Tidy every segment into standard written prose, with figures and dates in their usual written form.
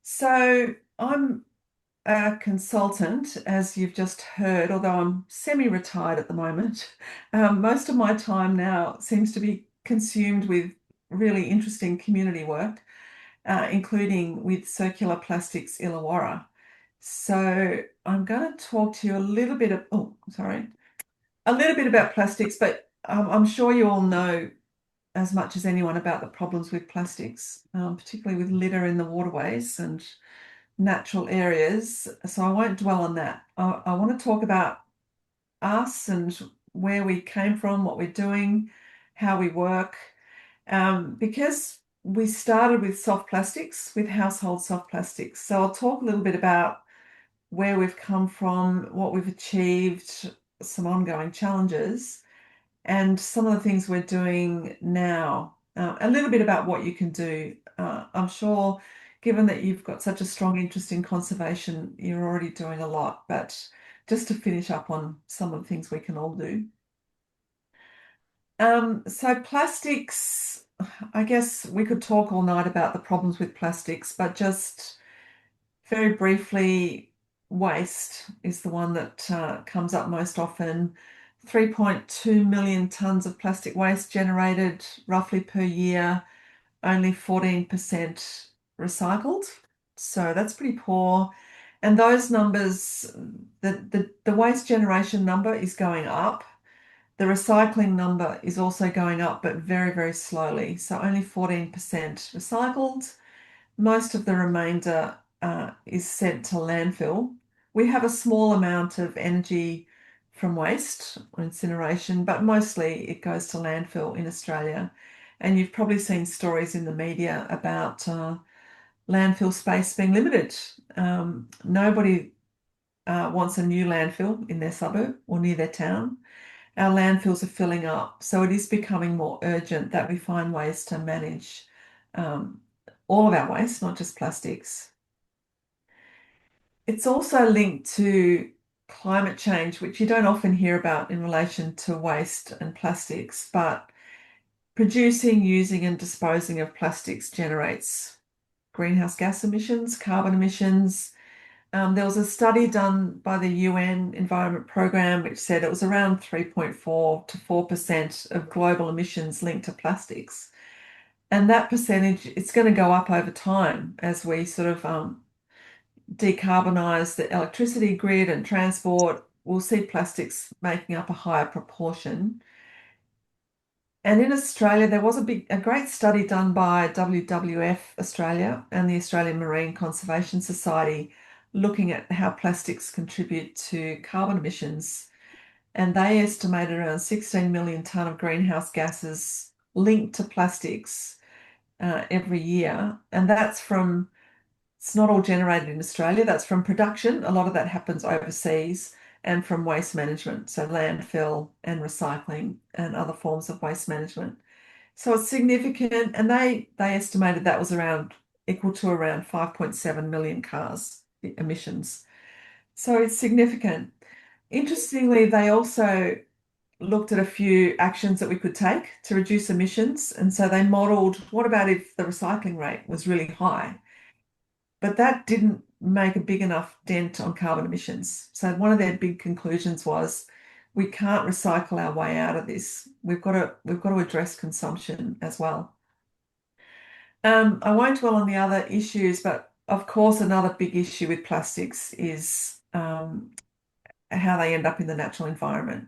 So I'm a consultant, as you've just heard, although I'm semi-retired at the moment. Most of my time now seems to be consumed with really interesting community work, including with Circular Plastics Illawarra. So I'm going to talk to you a little bit of, oh, sorry, a little bit about plastics, but I'm sure you all know as much as anyone about the problems with plastics, particularly with litter in the waterways and natural areas. So I won't dwell on that. I want to talk about us and where we came from, what we're doing, how we work. Because we started with soft plastics, with household soft plastics. So I'll talk a little bit about where we've come from, what we've achieved, some ongoing challenges, and some of the things we're doing now. A little bit about what you can do. I'm sure, given that you've got such a strong interest in conservation, you're already doing a lot, but just to finish up on some of the things we can all do. So plastics, I guess we could talk all night about the problems with plastics, but just very briefly, waste is the one that comes up most often. 3.2 million tonnes of plastic waste generated roughly per year, only 14% recycled. So that's pretty poor. And those numbers, the waste generation number is going up. The recycling number is also going up, but very, very slowly. So only 14% recycled. Most of the remainder is sent to landfill. We have a small amount of energy from waste or incineration, but mostly it goes to landfill in Australia. And you've probably seen stories in the media about landfill space being limited. Nobody wants a new landfill in their suburb or near their town. Our landfills are filling up, so it is becoming more urgent that we find ways to manage um, all of our waste, not just plastics. It's also linked to climate change, which you don't often hear about in relation to waste and plastics, but producing, using, and disposing of plastics generates greenhouse gas emissions, carbon emissions. There was a study done by the UN Environment Programme which said it was around 3.4 to 4% of global emissions linked to plastics. And that percentage, it's going to go up over time as we sort of decarbonise the electricity grid and transport. We'll see plastics making up a higher proportion. And in Australia, there was a great study done by WWF Australia and the Australian Marine Conservation Society looking at how plastics contribute to carbon emissions. And they estimated around 16 million tonne of greenhouse gases linked to plastics every year. And it's not all generated in Australia, that's from production. A lot of that happens overseas and from waste management, so landfill and recycling and other forms of waste management. So it's significant, and they estimated that was around equal to around 5.7 million cars emissions. So it's significant. Interestingly, they also looked at a few actions that we could take to reduce emissions. And so they modelled what about if the recycling rate was really high? But that didn't make a big enough dent on carbon emissions. So one of their big conclusions was we can't recycle our way out of this. We've got to address consumption as well. I won't dwell on the other issues, but of course, another big issue with plastics is how they end up in the natural environment.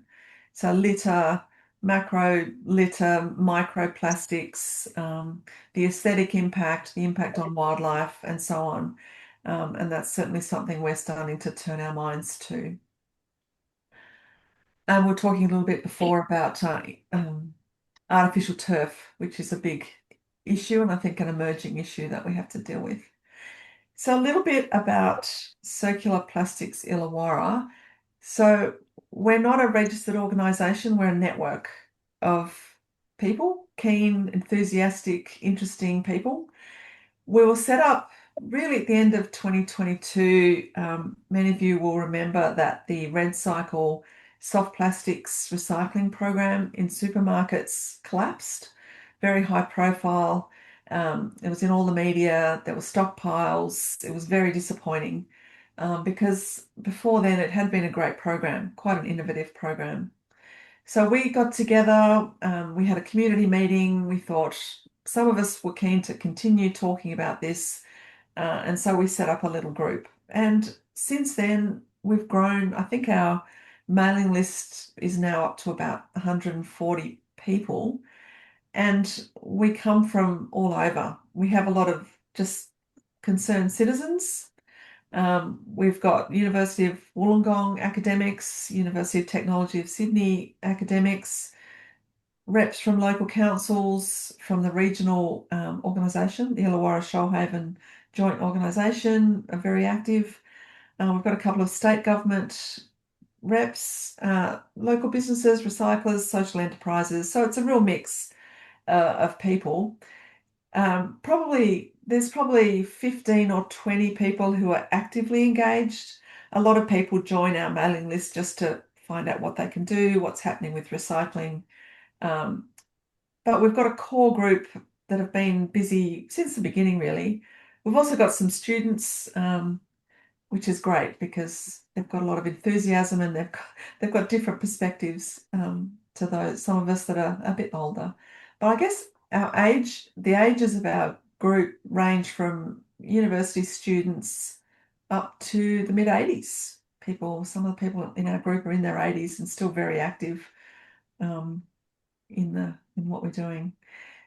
So litter, macro litter, microplastics, the aesthetic impact, the impact on wildlife, and so on. And that's certainly something we're starting to turn our minds to. And we're talking a little bit before about artificial turf, which is a big issue and I think an emerging issue that we have to deal with. So a little bit about Circular Plastics Illawarra. So we're not a registered organisation, we're a network of people, keen, enthusiastic, interesting people. We were set up really at the end of 2022. Many of you will remember that the REDcycle soft plastics recycling program in supermarkets collapsed, very high profile. It was in all the media. There were stockpiles. It was very disappointing because before then it had been a great program, quite an innovative program. So we got together, we had a community meeting. We thought some of us were keen to continue talking about this, and so we set up a little group. And since then, we've grown. I think our mailing list is now up to about 140 people, and we come from all over. We have a lot of just concerned citizens. We've got University of Wollongong academics, University of Technology of Sydney academics, reps from local councils, from the regional organisation, the Illawarra Shoalhaven Joint Organisation, are very active. We've got a couple of state government reps, local businesses, recyclers, social enterprises. So it's a real mix of people. There's probably 15 or 20 people who are actively engaged. A lot of people join our mailing list just to find out what they can do, what's happening with recycling. But we've got a core group that have been busy since the beginning, really. We've also got some students, which is great because they've got a lot of enthusiasm and they've got different perspectives to those some of us that are a bit older. But I guess the ages of our group range from university students up to the mid 80s. Some of the people in our group are in their 80s and still very active um, in what we're doing.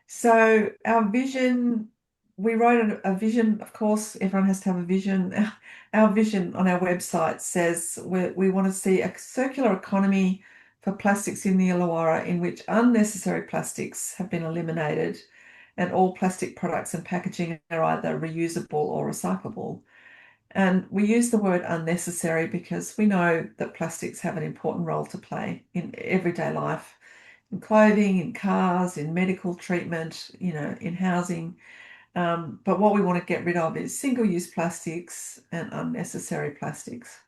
So our vision, we wrote a vision. Of course, everyone has to have a vision. Our vision on our website says we want to see a circular economy for plastics in the Illawarra in which unnecessary plastics have been eliminated and all plastic products and packaging are either reusable or recyclable. And we use the word unnecessary because we know that plastics have an important role to play in everyday life, in clothing, in cars, in medical treatment, in housing. But what we want to get rid of is single-use plastics and unnecessary plastics.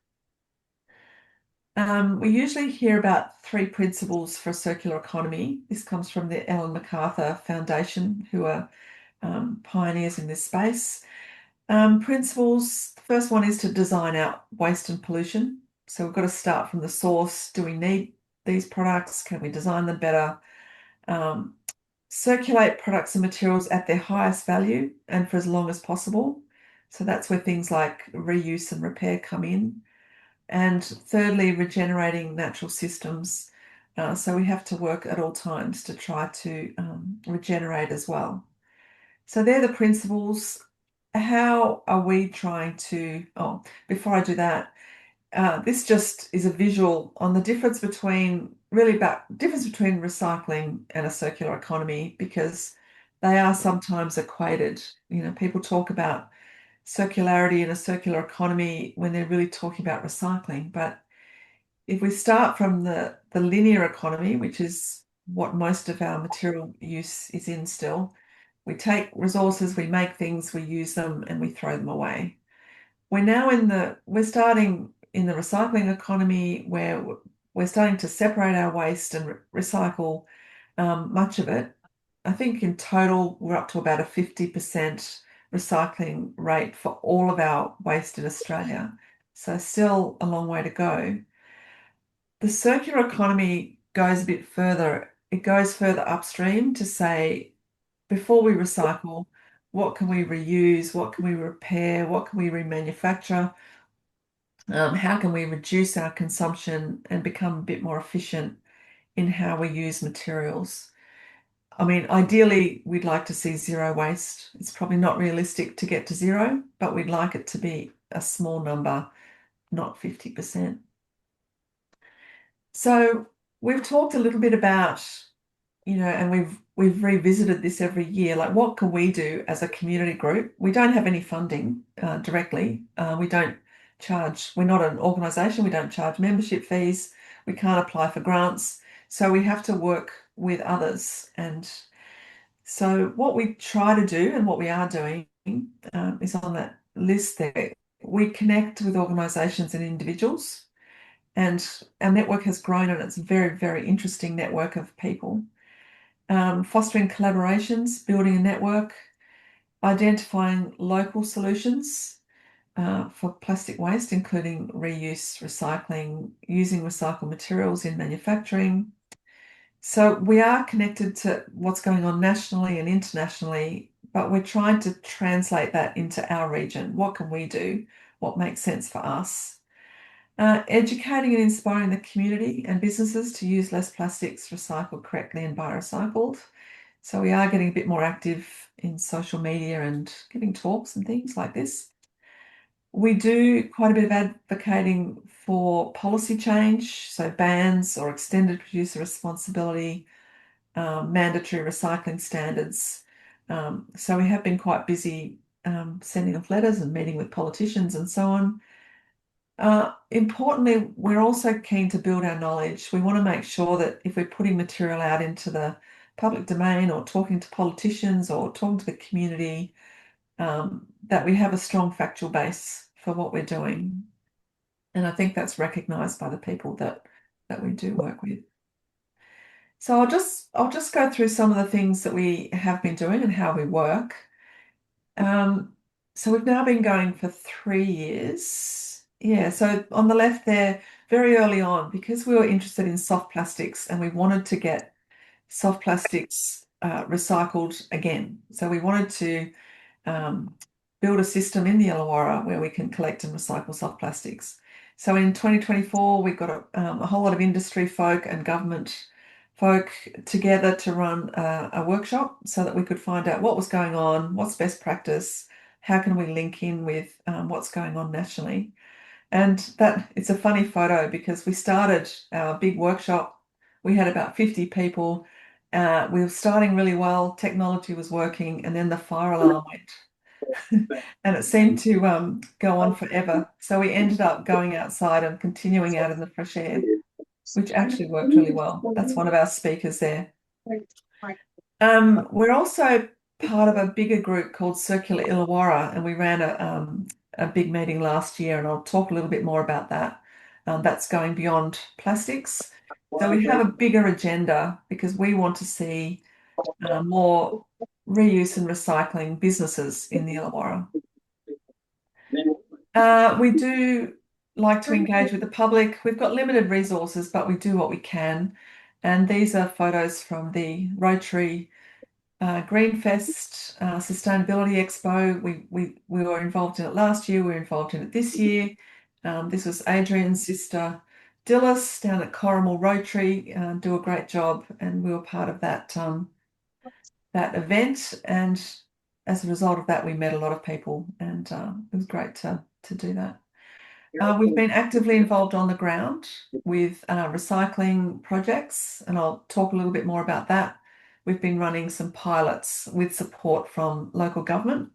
We usually hear about 3 principles for a circular economy. This comes from the Ellen MacArthur Foundation, who are pioneers in this space. Principles, the first one is to design out waste and pollution. So we've got to start from the source. Do we need these products? Can we design them better? Circulate products and materials at their highest value and for as long as possible. So that's where things like reuse and repair come in. And thirdly, regenerating natural systems. So we have to work at all times to try to regenerate as well. So they're the principles. How are we trying to, before I do that, this just is a visual on the difference between recycling and a circular economy because they are sometimes equated. People talk about circularity and a circular economy when they're really talking about recycling. But if we start from the linear economy, which is what most of our material use is in still, we take resources, we make things, we use them, and we throw them away. We're starting in the recycling economy where we're starting to separate our waste and recycle much of it. I think in total we're up to about a 50% recycling rate for all of our waste in Australia. So still a long way to go. The circular economy goes a bit further. It goes further upstream to say, before we recycle, what can we reuse? What can we repair? What can we remanufacture? How can we reduce our consumption and become a bit more efficient in how we use materials? I mean, ideally, we'd like to see zero waste. It's probably not realistic to get to zero, but we'd like it to be a small number, not 50%. So we've talked a little bit about, and we've revisited this every year, like what can we do as a community group? We don't have any funding directly. We're not an organisation, we don't charge membership fees, we can't apply for grants, so we have to work with others. And so what we try to do and what we are doing is on that list there. We connect with organisations and individuals, and our network has grown, and it's a very, very interesting network of people. Fostering collaborations, building a network, identifying local solutions for plastic waste, including reuse, recycling, using recycled materials in manufacturing. So we are connected to what's going on nationally and internationally, but we're trying to translate that into our region. What can we do? What makes sense for us? Educating and inspiring the community and businesses to use less plastics, recycled correctly and buy recycled. So we are getting a bit more active in social media and giving talks and things like this. We do quite a bit of advocating for policy change, so bans or extended producer responsibility, mandatory recycling standards. So we have been quite busy sending off letters and meeting with politicians and so on. Importantly, we're also keen to build our knowledge. We want to make sure that if we're putting material out into the public domain or talking to politicians or talking to the community, that we have a strong factual base for what we're doing. And I think that's recognised by the people that we do work with. So I'll just go through some of the things that we have been doing and how we work. So we've now been going for 3 years. Yeah, so on the left there, very early on, because we were interested in soft plastics and we wanted to get soft plastics recycled again. So we wanted to build a system in the Illawarra where we can collect and recycle soft plastics. So in 2024, we got a whole lot of industry folk and government folk together to run a workshop so that we could find out what was going on, what's best practice, how can we link in with what's going on nationally. And that it's a funny photo because we started our big workshop. We had about 50 people. We were starting really well, technology was working, and then the fire alarm went. And it seemed to go on forever. So we ended up going outside and continuing out in the fresh air, which actually worked really well. That's one of our speakers there. We're also part of a bigger group called Circular Illawarra, and we ran a big meeting last year, and I'll talk a little bit more about that. That's going beyond plastics. So we have a bigger agenda because we want to see more reuse and recycling businesses in the Illawarra. We do like to engage with the public. We've got limited resources, but we do what we can. And these are photos from the Rotary Greenfest Sustainability Expo. We were involved in it last year. We're involved in it this year. This was Adrian's sister, Dillis, down at Corrimal Rotary, do a great job, and we were part of that that event. And as a result of that, we met a lot of people, and it was great to do that. We've been actively involved on the ground with recycling projects, and I'll talk a little bit more about that. We've been running some pilots with support from local government.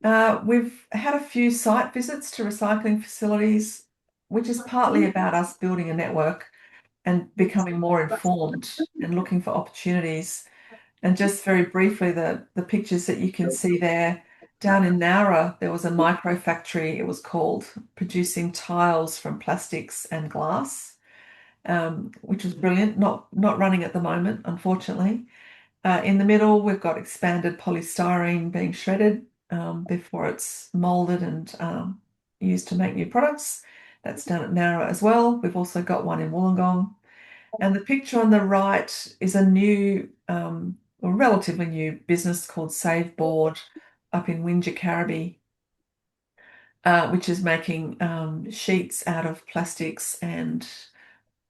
We've had a few site visits to recycling facilities, which is partly about us building a network and becoming more informed and looking for opportunities. And just very briefly, the pictures that you can see there, down in Nowra, there was a micro factory, it was called, producing tiles from plastics and glass, which was brilliant. Not running at the moment, unfortunately. In the middle, we've got expanded polystyrene being shredded before it's molded and used to make new products. That's down at Nowra as well. We've also got one in Wollongong. And the picture on the right is a new, or relatively new business called Save Board up in Wingecarribee, which is making sheets out of plastics and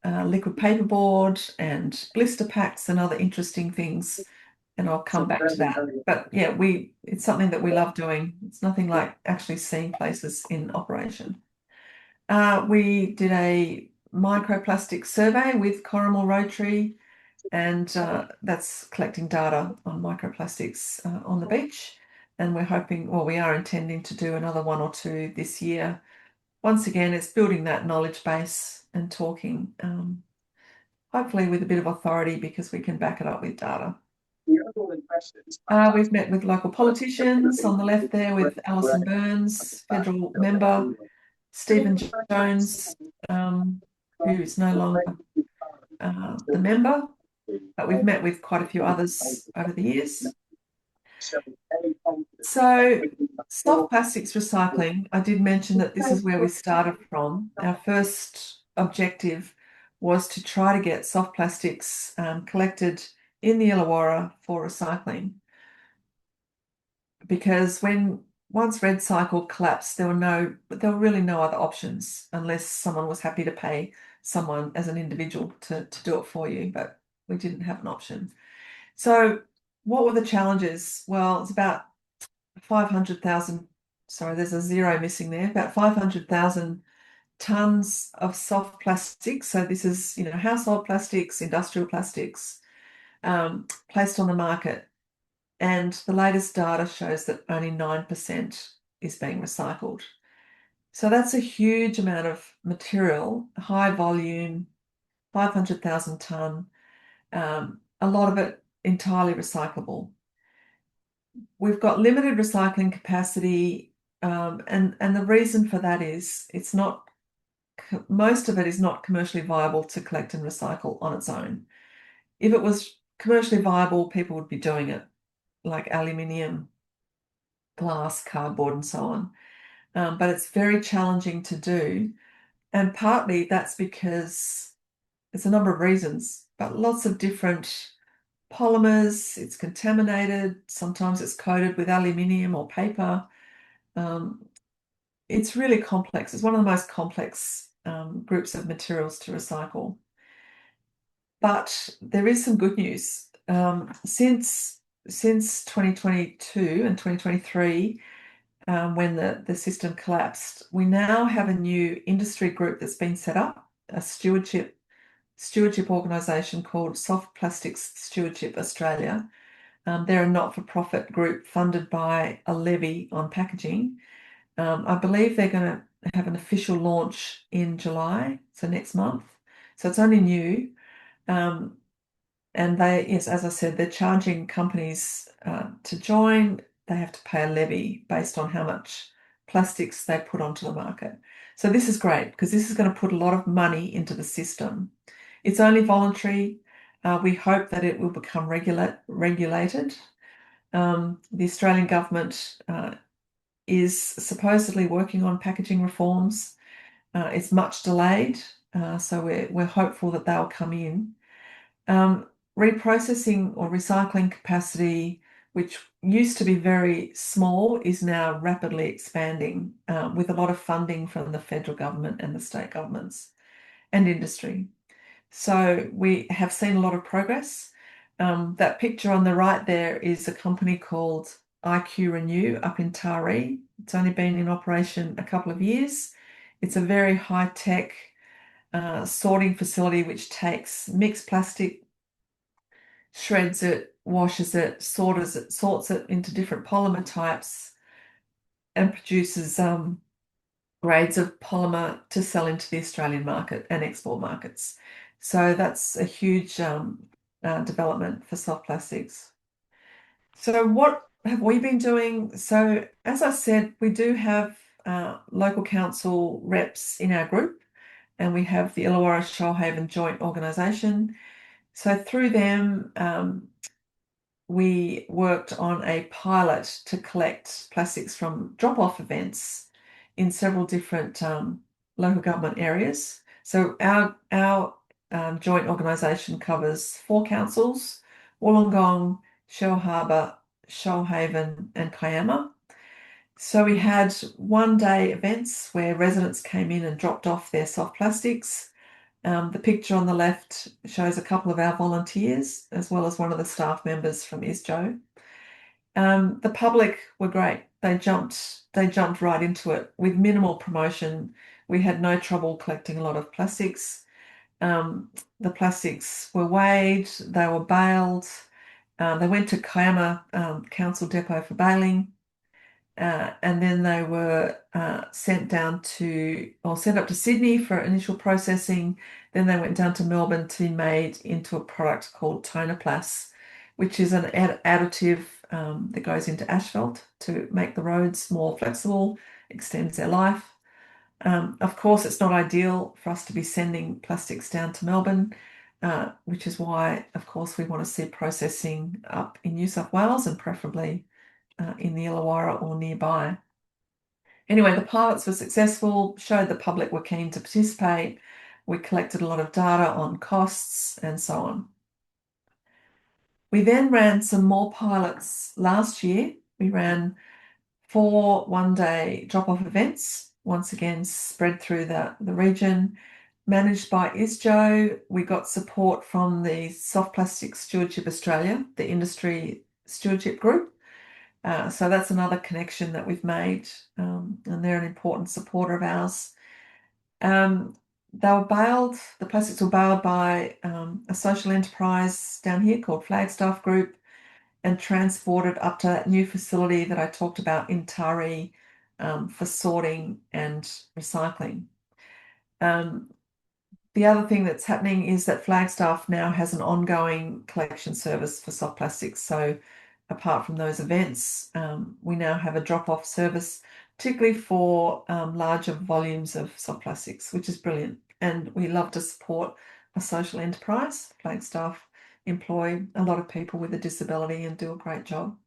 liquid paperboard and blister packs and other interesting things. And I'll come back to that. But yeah, it's something that we love doing. It's nothing like actually seeing places in operation. We did a microplastic survey with Corrimal Rotary, and that's collecting data on microplastics on the beach. And we're hoping, well, we are intending to do another one or two this year. Once again, it's building that knowledge base and talking, hopefully with a bit of authority because we can back it up with data. We've met with local politicians on the left there with Alison Burns, federal member, Stephen Jones, who is no longer the member, but we've met with quite a few others over the years. So soft plastics recycling, I did mention that this is where we started from. Our first objective was to try to get soft plastics collected in the Illawarra for recycling, because once Red Cycle collapsed, there were really no other options unless someone was happy to pay someone as an individual to do it for you, but we didn't have an option. So what were the challenges? Well, it's about 500,000, sorry, there's a zero missing there, about 500,000 tons of soft plastics. So this is, household plastics, industrial plastics, placed on the market. And the latest data shows that only 9% is being recycled. So that's a huge amount of material, high volume, 500,000 ton, a lot of it entirely recyclable. We've got limited recycling capacity, and the reason for that is most of it is not commercially viable to collect and recycle on its own. If it was commercially viable, people would be doing it, like aluminium, glass, cardboard, and so on. But it's very challenging to do. And partly that's because there's a number of reasons, but lots of different polymers, it's contaminated, sometimes it's coated with aluminium or paper. It's really complex. It's one of the most complex groups of materials to recycle. But there is some good news. Since 2022 and 2023, when the system collapsed, we now have a new industry group that's been set up, a stewardship organisation called Soft Plastics Stewardship Australia. They're a not-for-profit group funded by a levy on packaging. I believe they're going to have an official launch in July, so next month. So it's only new. And yes, as I said, they're charging companies to join. They have to pay a levy based on how much plastics they put onto the market. So this is great because this is going to put a lot of money into the system. It's only voluntary. We hope that it will become regulated. The Australian government is supposedly working on packaging reforms. It's much delayed, so we're hopeful that they'll come in. Reprocessing or recycling capacity, which used to be very small, is now rapidly expanding with a lot of funding from the federal government and the state governments and industry. So we have seen a lot of progress. That picture on the right there is a company called IQ Renew up in Taree. It's only been in operation a couple of years. It's a very high-tech sorting facility which takes mixed plastic, shreds it, washes it, sorts it into different polymer types, and produces grades of polymer to sell into the Australian market and export markets. So that's a huge development for soft plastics. So what have we been doing? So as I said, we do have local council reps in our group, and we have the Illawarra Shoalhaven Joint Organisation. So through them, we worked on a pilot to collect plastics from drop-off events in several different local government areas. So our joint organisation covers 4 councils: Wollongong, Shell Harbour, Shoalhaven, and Kiama. So we had one-day events where residents came in and dropped off their soft plastics. The picture on the left shows a couple of our volunteers, as well as one of the staff members from ISJO. The public were great. They jumped right into it with minimal promotion. We had no trouble collecting a lot of plastics. The plastics were weighed, they were baled. They went to Kiama Council Depot for baling. And then they were sent up to Sydney for initial processing. Then they went down to Melbourne to be made into a product called Tonoplas, which is an additive that goes into asphalt to make the roads more flexible, extends their life. Of course, it's not ideal for us to be sending plastics down to Melbourne, which is why, of course, we want to see processing up in New South Wales and preferably in the Illawarra or nearby. Anyway, the pilots were successful, showed the public were keen to participate. We collected a lot of data on costs and so on. We then ran some more pilots last year. We ran 4 one-day drop-off events, once again spread through the region, managed by ISJO. We got support from the Soft Plastics Stewardship Australia, the industry stewardship group. So that's another connection that we've made, and they're an important supporter of ours. The plastics were bailed by a social enterprise down here called Flagstaff Group and transported up to that new facility that I talked about in Taree for sorting and recycling. The other thing that's happening is that Flagstaff now has an ongoing collection service for soft plastics. So apart from those events, we now have a drop-off service, particularly for larger volumes of soft plastics, which is brilliant. And we love to support a social enterprise. Flagstaff employ a lot of people with a disability and do a great job.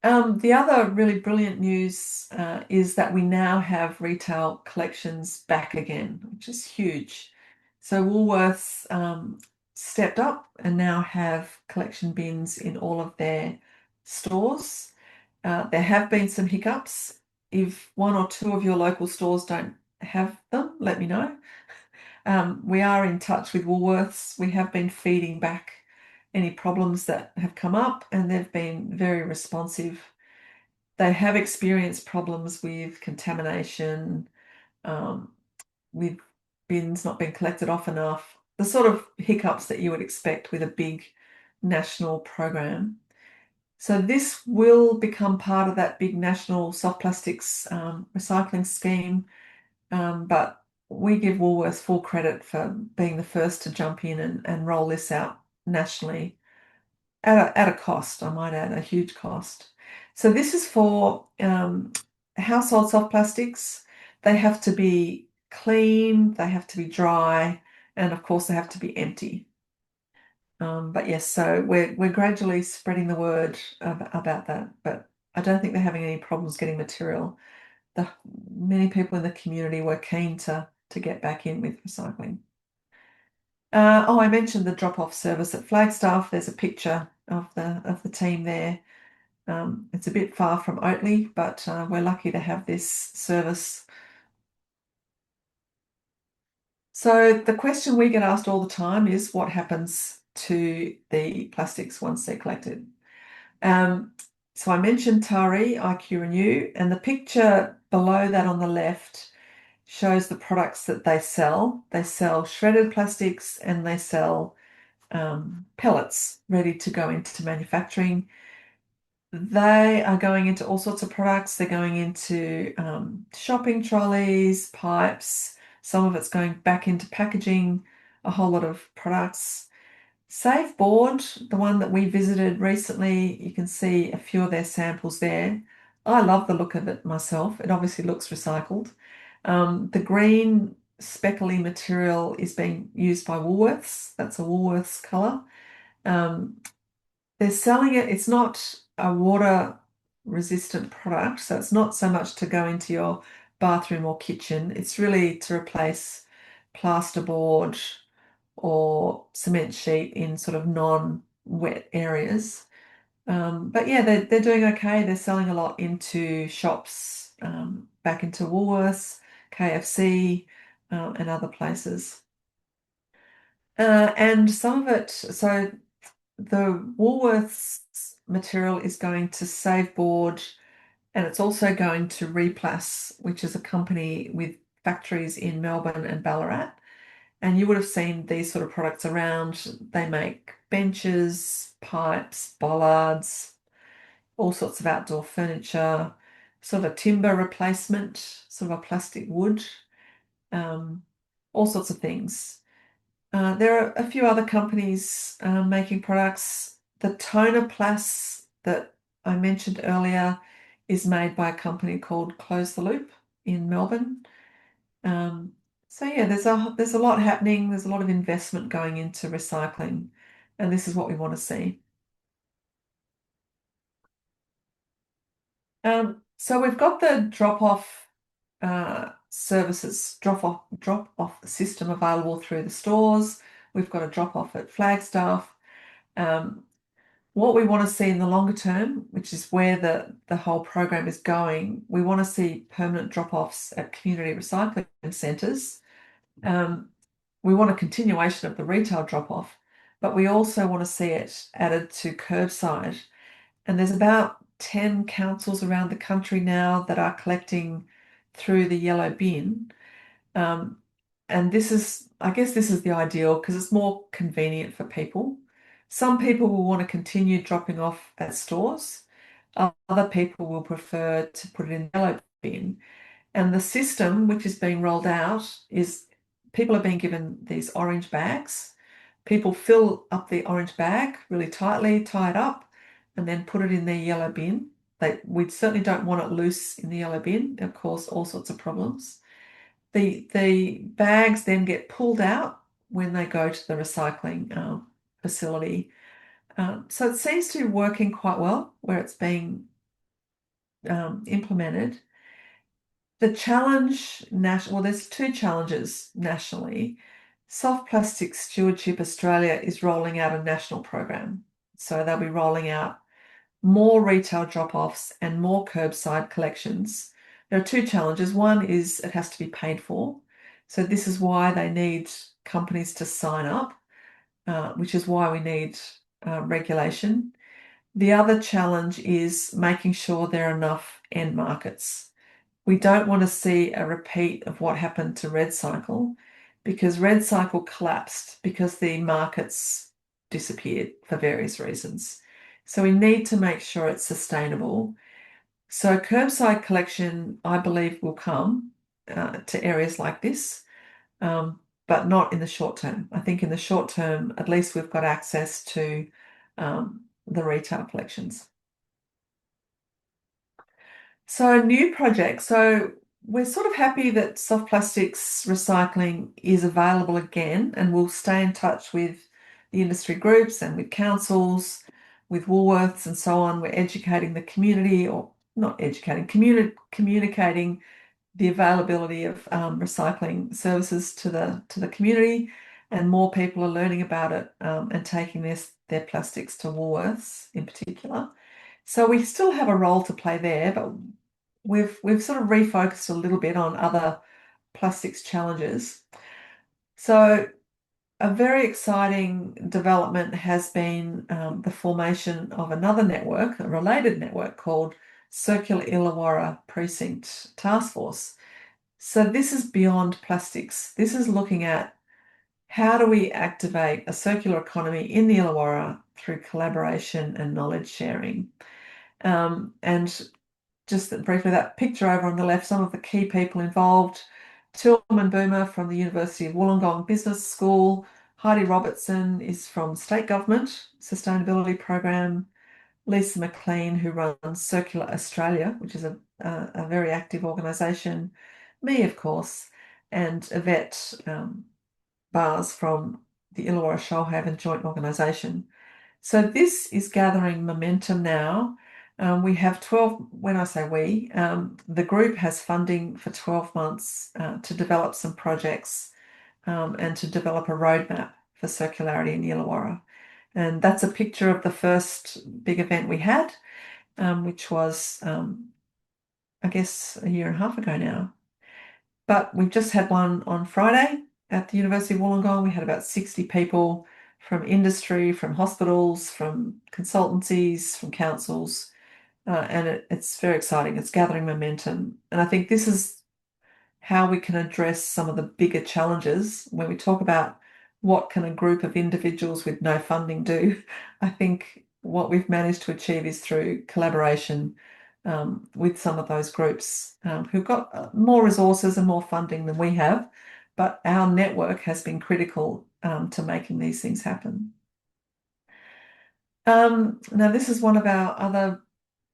The other really brilliant news is that we now have retail collections back again, which is huge. So Woolworths stepped up and now have collection bins in all of their stores. There have been some hiccups. If 1 or 2 of your local stores don't have them, let me know. We are in touch with Woolworths. We have been feeding back any problems that have come up, and they've been very responsive. They have experienced problems with contamination, with bins not being collected off enough, the sort of hiccups that you would expect with a big national program. So this will become part of that big national soft plastics recycling scheme, but we give Woolworths full credit for being the first to jump in and roll this out nationally at a cost, I might add, a huge cost. So this is for household soft plastics. They have to be clean, they have to be dry, and of course they have to be empty. But yes, so we're gradually spreading the word about that, but I don't think they're having any problems getting material. Many people in the community were keen to get back in with recycling. I mentioned the drop-off service at Flagstaff. There's a picture of the team there. It's a bit far from Oatley, but we're lucky to have this service. So the question we get asked all the time is what happens to the plastics once they're collected? So I mentioned Taree, IQ Renew, and the picture below that on the left shows the products that they sell. They sell shredded plastics and they sell pellets ready to go into manufacturing. They are going into all sorts of products. They're going into shopping trolleys, pipes. Some of it's going back into packaging, a whole lot of products. Save Board, the one that we visited recently, you can see a few of their samples there. I love the look of it myself. It obviously looks recycled. The green speckly material is being used by Woolworths. That's a Woolworths colour. They're selling it. It's not a water resistant product, so it's not so much to go into your bathroom or kitchen. It's really to replace plasterboard or cement sheet in sort of non-wet areas. But yeah, they're doing okay. They're selling a lot into shops, back into Woolworths, KFC, and other places. And some of it, so the Woolworths material is going to Save Board, and it's also going to Replas, which is a company with factories in Melbourne and Ballarat. And you would have seen these sort of products around. They make benches, pipes, bollards, all sorts of outdoor furniture, sort of a timber replacement, sort of a plastic wood, all sorts of things. There are a few other companies making products. The toner plus that I mentioned earlier is made by a company called Close the Loop in Melbourne. So yeah, there's a lot happening. There's a lot of investment going into recycling, and this is what we want to see. So we've got the drop-off services, drop-off system available through the stores. We've got a drop-off at Flagstaff. Um, what we want to see in the longer term, which is where the whole program is going, we want to see permanent drop-offs at community recycling centres. Um, we want a continuation of the retail drop-off, but we also want to see it added to curbside. And there's about 10 councils around the country now that are collecting through the yellow bin. Um, and I guess this is the ideal because it's more convenient for people. Some people will want to continue dropping off at stores. Other people will prefer to put it in the yellow bin. And the system which is being rolled out is people are being given these orange bags. People fill up the orange bag really tightly, tie it up, and then put it in their yellow bin. We certainly don't want it loose in the yellow bin. It'll cause all sorts of problems. The bags then get pulled out when they go to the recycling facility. So it seems to be working quite well where it's being implemented. The challenge well, there's two challenges nationally. Soft Plastic Stewardship Australia is rolling out a national program. So they'll be rolling out more retail drop-offs and more curbside collections. There are two challenges. One is it has to be paid for. So this is why they need companies to sign up, which is why we need regulation. The other challenge is making sure there are enough end markets. We don't want to see a repeat of what happened to RedCycle because RedCycle collapsed because the markets disappeared for various reasons. So we need to make sure it's sustainable. So curbside collection, I believe, will come to areas like this, but not in the short term. I think in the short term, at least we've got access to the retail collections. So new project. So we're sort of happy that soft plastics recycling is available again, and we'll stay in touch with the industry groups and with councils, with Woolworths and so on. We're educating the community, or not educating, communicating the availability of recycling services to the community, and more people are learning about it and taking their plastics to Woolworths in particular. So we still have a role to play there, but we've sort of refocused a little bit on other plastics challenges. So a very exciting development has been the formation of another network, a related network called Circular Illawarra Precinct Task Force. So this is beyond plastics. This is looking at how do we activate a circular economy in the Illawarra through collaboration and knowledge sharing. And just briefly, that picture over on the left, some of the key people involved. Tillman Boomer from the University of Wollongong Business School. Heidi Robertson is from State Government Sustainability Program. Lisa McLean, who runs Circular Australia, which is a very active organisation. Me, of course, and Yvette Bars from the Illawarra Shoalhaven Joint Organisation. So this is gathering momentum now. We have 12, when I say we, the group has funding for 12 months to develop some projects and to develop a roadmap for circularity in Illawarra. And that's a picture of the first big event we had, which was, I guess, a year and a half ago now. But we've just had one on Friday at the University of Wollongong. We had about 60 people from industry, from hospitals, from consultancies, from councils, and it's very exciting. It's gathering momentum. And I think this is how we can address some of the bigger challenges when we talk about what can a group of individuals with no funding do. I think what we've managed to achieve is through collaboration with some of those groups who've got more resources and more funding than we have, but our network has been critical to making these things happen. Now, this is one of our other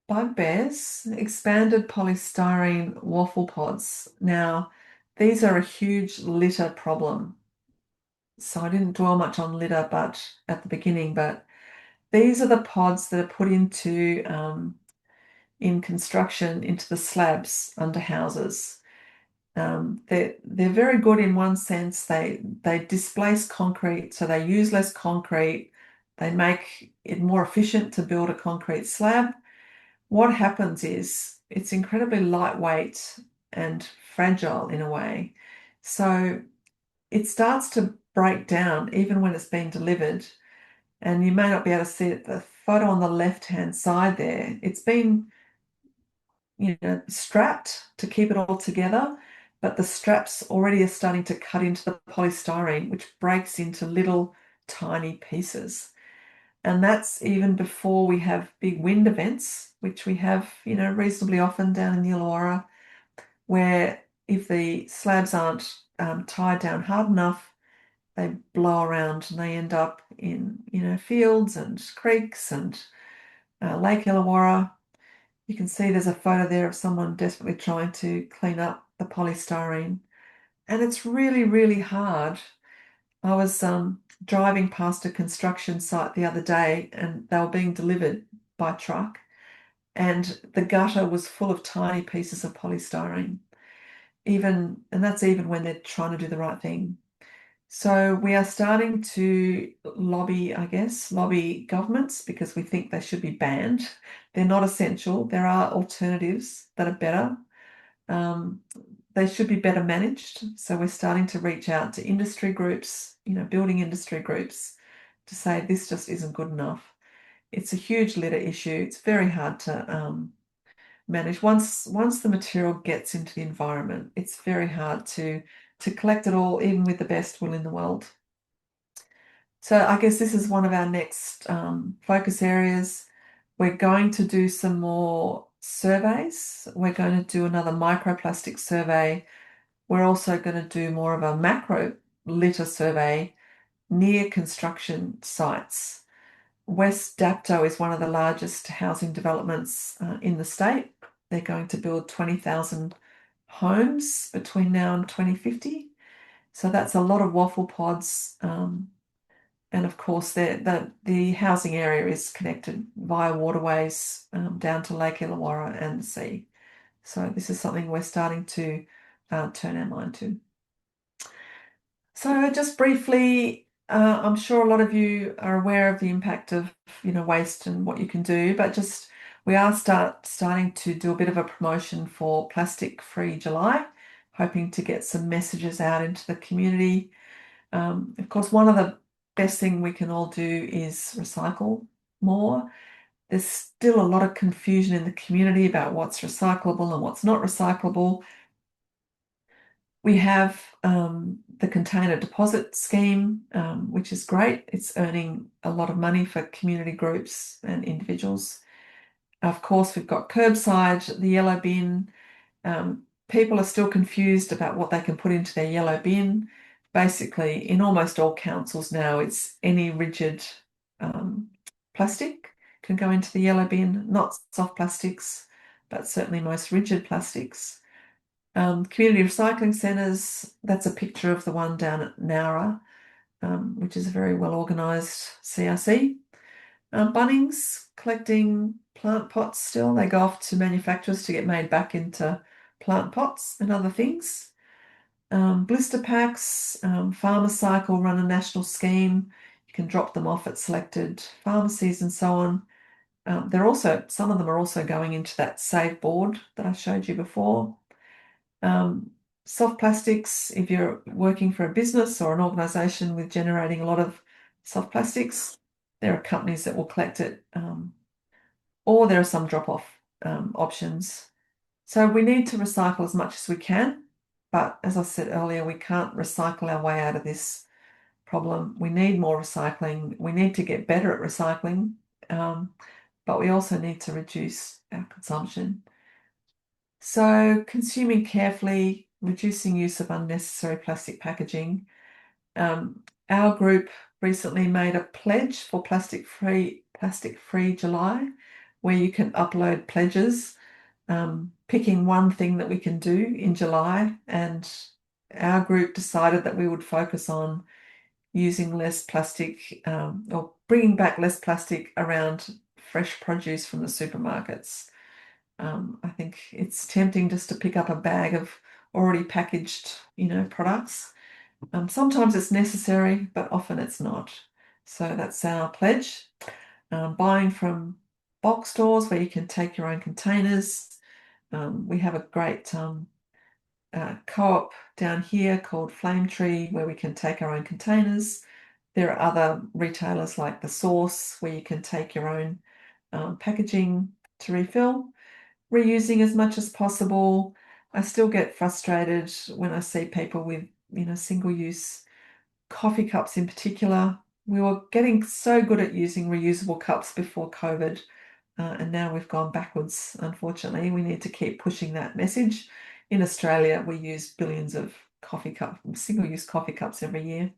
bugbears, expanded polystyrene waffle pods. Now, these are a huge litter problem. So I didn't dwell much on litter at the beginning, but these are the pods that are put into in construction into the slabs under houses. They're very good in one sense. They displace concrete, so they use less concrete. They make it more efficient to build a concrete slab. What happens is it's incredibly lightweight and fragile in a way. So it starts to break down even when it's being delivered. And you may not be able to see it. The photo on the left-hand side there, it's been, strapped to keep it all together, but the straps already are starting to cut into the polystyrene, which breaks into little tiny pieces. And that's even before we have big wind events, which we have, reasonably often down in the Illawarra, where if the slabs aren't tied down hard enough, they blow around and they end up in, fields and creeks and Lake Illawarra. You can see there's a photo there of someone desperately trying to clean up the polystyrene. And it's really, really hard. I was driving past a construction site the other day and they were being delivered by truck, and the gutter was full of tiny pieces of polystyrene. And that's even when they're trying to do the right thing. So we are starting to lobby governments because we think they should be banned. They're not essential. There are alternatives that are better. They should be better managed. So we're starting to reach out to industry groups, building industry groups, to say this just isn't good enough. It's a huge litter issue. It's very hard to manage. Once the material gets into the environment, it's very hard to collect it all, even with the best will in the world. So I guess this is one of our next focus areas. We're going to do some more surveys. We're going to do another microplastic survey. We're also going to do more of a macro litter survey near construction sites. West Dapto is one of the largest housing developments in the state. They're going to build 20,000 homes between now and 2050. So that's a lot of waffle pods. And of course, the housing area is connected via waterways down to Lake Illawarra and the sea. So this is something we're starting to turn our mind to. So just briefly, I'm sure a lot of you are aware of the impact of waste and what you can do, but just we are starting to do a bit of a promotion for Plastic Free July, hoping to get some messages out into the community. Of course, one of the best thing we can all do is recycle more. There's still a lot of confusion in the community about what's recyclable and what's not recyclable. We have the container deposit scheme, which is great. It's earning a lot of money for community groups and individuals. Of course, we've got curbside, the yellow bin. People are still confused about what they can put into their yellow bin. Basically, in almost all councils now, it's any rigid plastic can go into the yellow bin, not soft plastics, but certainly most rigid plastics. Community recycling centres, that's a picture of the one down at Nowra, which is a very well organised CRC. Bunnings collecting plant pots still. They go off to manufacturers to get made back into plant pots and other things. Blister packs, Pharmacycle run a national scheme. You can drop them off at selected pharmacies and so on. Some of them are also going into that save board that I showed you before. Soft plastics, if you're working for a business or an organisation with generating a lot of soft plastics, there are companies that will collect it, or there are some drop-off options. So we need to recycle as much as we can, but as I said earlier, we can't recycle our way out of this problem. We need more recycling. We need to get better at recycling, but we also need to reduce our consumption. So consuming carefully, reducing use of unnecessary plastic packaging. Our group recently made a pledge for Plastic Free July, where you can upload pledges, picking one thing that we can do in July. And our group decided that we would focus on using less plastic, or bringing back less plastic around fresh produce from the supermarkets. I think it's tempting just to pick up a bag of already packaged, products. Sometimes it's necessary, but often it's not. So that's our pledge. Buying from box stores where you can take your own containers. We have a great co-op down here called Flame Tree where we can take our own containers. There are other retailers like The Source where you can take your own packaging to refill. Reusing as much as possible. I still get frustrated when I see people with, single-use coffee cups in particular. We were getting so good at using reusable cups before COVID, and now we've gone backwards, unfortunately. We need to keep pushing that message. In Australia, we use billions of single-use coffee cups every year.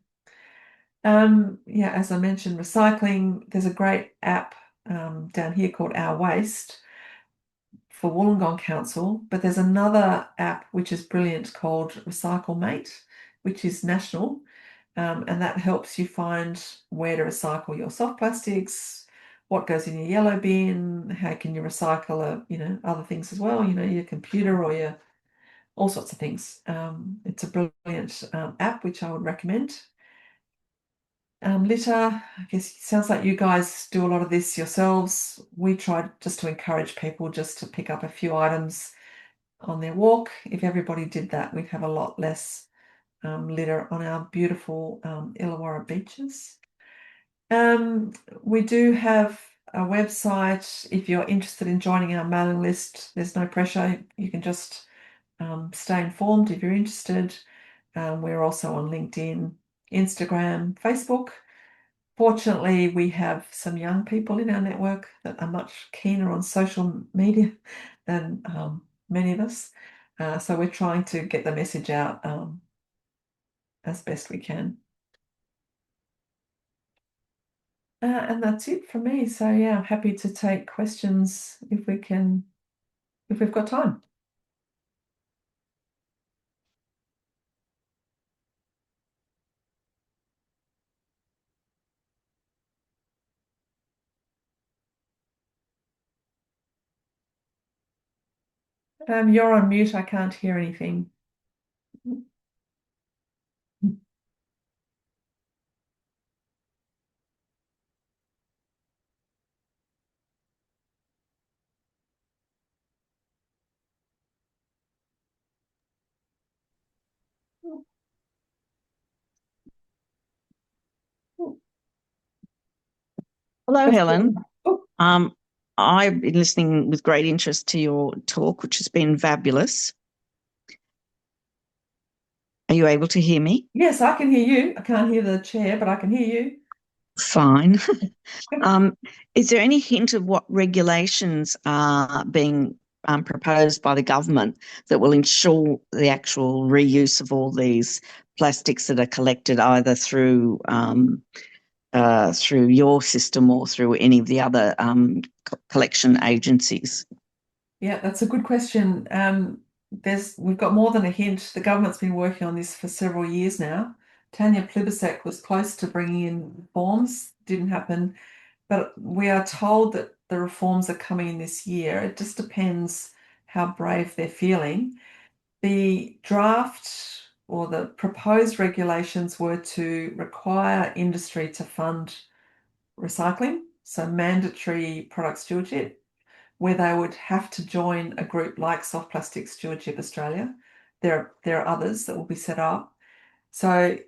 Yeah, as I mentioned, recycling. There's a great app down here called Our Waste for Wollongong Council, but there's another app which is brilliant called Recycle Mate, which is national, and that helps you find where to recycle your soft plastics, what goes in your yellow bin, how can you recycle, other things as well, your computer or your all sorts of things. It's a brilliant app which I would recommend. Litter, I guess it sounds like you guys do a lot of this yourselves. We try just to encourage people just to pick up a few items on their walk. If everybody did that, we'd have a lot less litter on our beautiful Illawarra beaches. We do have a website. If you're interested in joining our mailing list, there's no pressure. You can just stay informed if you're interested. We're also on LinkedIn, Instagram, Facebook. Fortunately, we have some young people in our network that are much keener on social media than many of us. So we're trying to get the message out as best we can. And that's it for me. So yeah, I'm happy to take questions if we've got time. You're on mute. I can't hear anything. Hello, Helen. Oh, I've been listening with great interest to your talk, which has been fabulous. Are you able to hear me? yes, I can hear you. I can't hear the chair, but I can hear you. Fine. Is there any hint of what regulations are being proposed by the government that will ensure the actual reuse of all these plastics that are collected either through your system or through any of the other collection agencies? Yeah, that's a good question. We've got more than a hint. The government's been working on this for several years now. Tanya Plibersek was close to bringing in reforms, didn't happen, but we are told that the reforms are coming in this year. It just depends how brave they're feeling. The draft or the proposed regulations were to require industry to fund recycling, so mandatory product stewardship, where they would have to join a group like Soft Plastics Stewardship Australia. There are others that will be set up. So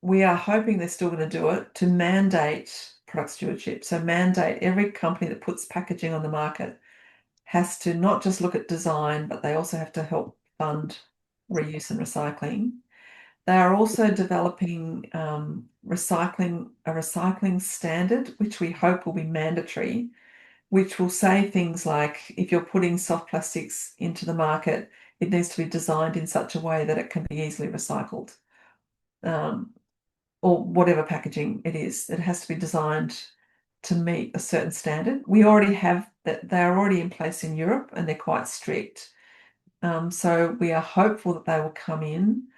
we are hoping they're still going to do it to mandate product stewardship. So mandate every company that puts packaging on the market has to not just look at design, but they also have to help fund reuse and recycling. They are also developing a recycling standard, which we hope will be mandatory, which will say things like if you're putting soft plastics into the market, it needs to be designed in such a way that it can be easily recycled, or whatever packaging it is. It has to be designed to meet a certain standard. We already have that; they are already in place in Europe, and they're quite strict. So we are hopeful that they will come in.